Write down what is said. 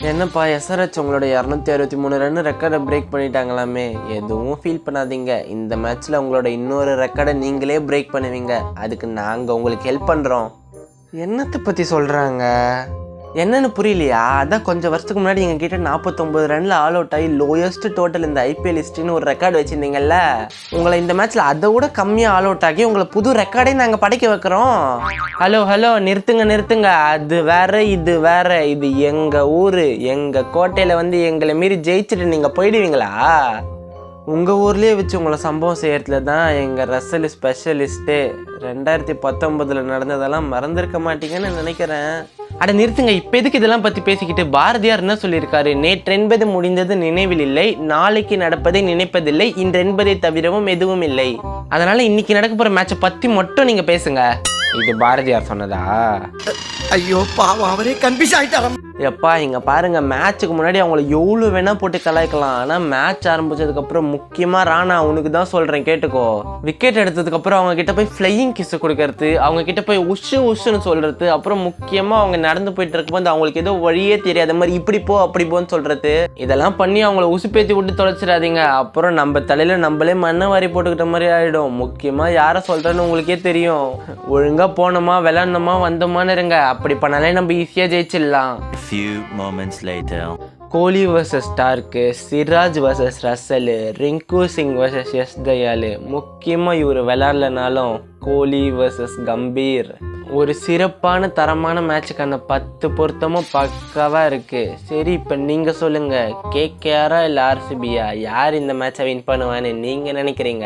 என்னப்பா எஸ்ஆர்ஹெச் உங்களோட 263 ரன் ரெக்கார்டை பிரேக் பண்ணிட்டாங்களாமே, எதுவும் ஃபீல் பண்ணாதீங்க. இந்த மேட்ச்சில் உங்களோட இன்னொரு ரெக்கார்டை நீங்களே பிரேக் பண்ணுவீங்க. அதுக்கு நாங்கள் உங்களுக்கு ஹெல்ப் பண்ணுறோம். என்னத்தை பற்றி சொல்கிறாங்க? என்னன்னு புரியலையா? அதான் கொஞ்சம் வருஷத்துக்கு முன்னாடி எங்கள் கிட்ட 49 ரனில் ஆல் அவுட் ஆகி லோயஸ்ட் டோட்டல் இந்த ஐபிஎல் ஹிஸ்ட்ரின்னு ஒரு ரெக்கார்டு வச்சுருந்தீங்கல்ல, உங்களை இந்த மேட்ச்சில் அதை விட கம்மியாக ஆல் அவுட் ஆகி உங்களை புது ரெக்கார்டே நாங்கள் படைக்க வைக்கிறோம். ஹலோ நிறுத்துங்க. அது வேற இது வேற. இது எங்கள் ஊர், எங்கள் கோட்டையில் வந்து எங்களை மீறி ஜெயிச்சுட்டு நீங்கள் போயிடுவீங்களா? உங்கள் ஊர்லேயே வச்சு உங்களை சம்பவம் செய்யறதுல தான் எங்கள் ரசல் ஸ்பெஷலிஸ்ட்டு. 2019 நடந்ததெல்லாம் மறந்துருக்க மாட்டீங்கன்னு நினைக்கிறேன். அட நிறுத்துங்க, இப்போ எதுக்கு இதெல்லாம் பற்றி பேசிக்கிட்டு? பாரதியார் என்ன சொல்லியிருக்காரு? நேற்றென்பது முடிந்தது நினைவில் இல்லை, நாளைக்கு நடப்பதை நினைப்பதில்லை, இன்றென்பதை தவிரவும் எதுவும் இல்லை. அதனால இன்னைக்கு நடக்க போகிற மேட்சை பற்றி மட்டும் நீங்கள் பேசுங்க. இது பாரதியார் சொன்னதா? ஐயோ பாவம், அவரே கன்ஃபியூஸ் ஆகிட்டாராம். எப்பா இங்கே பாருங்கள், மேட்ச்சுக்கு முன்னாடி அவங்கள எவ்வளோ வேணால் போட்டு கலாய்க்கலாம். ஆனால் மேட்ச் ஆரம்பிச்சதுக்கப்புறம் முக்கியமாக ராணா உனக்கு தான் சொல்கிறேன் கேட்டுக்கோ. விக்கெட் எடுத்ததுக்கப்புறம் அவங்க கிட்ட போய் ஃப்ளையிங் கிஸ்ஸு கொடுக்கறது, அவங்க கிட்ட போய் உஷுன்னு சொல்கிறது, அப்புறம் முக்கியமாக அவங்க நடந்து போயிட்டு இருக்கும்போது அவங்களுக்கு ஏதோ வழியே தெரியாத மாதிரி இப்படி போ அப்படி போன்னு சொல்கிறது, இதெல்லாம் பண்ணி அவங்கள உசுப்பேத்தி விட்டு தொலைச்சிடாதீங்க. அப்புறம் நம்ம தலையில் நம்மளே மண்ணை வாரி போட்டுக்கிட்ட மாதிரி ஆகிடும். முக்கியமாக யாரை சொல்கிறேன்னு உங்களுக்கே தெரியும். ஒழுங்காக போனோமா விளாட்ணுமா வந்தோமான்னு இருங்க. அப்படி பண்ணாலே நம்ம ஈஸியாக ஜெயிச்சிடலாம். Few moments later. Kohli versus Starc, Siraj versus Russell, Rinku Singh versus S Dayal. முக்கியமாக இவர் விளாட்லனாலும் கோலி வர்சஸ் கம்பீர். ஒரு சிறப்பான தரமான மேட்சுக்கான 10 பொருத்தமும் பக்காவாக இருக்குது. சரி, இப்போ நீங்கள் சொல்லுங்கள், கேகேஆரா இல்லை ஆர்சிபியா? யார் இந்த மேட்சை வின் பண்ணுவான்னு நீங்கள் நினைக்கிறீங்க?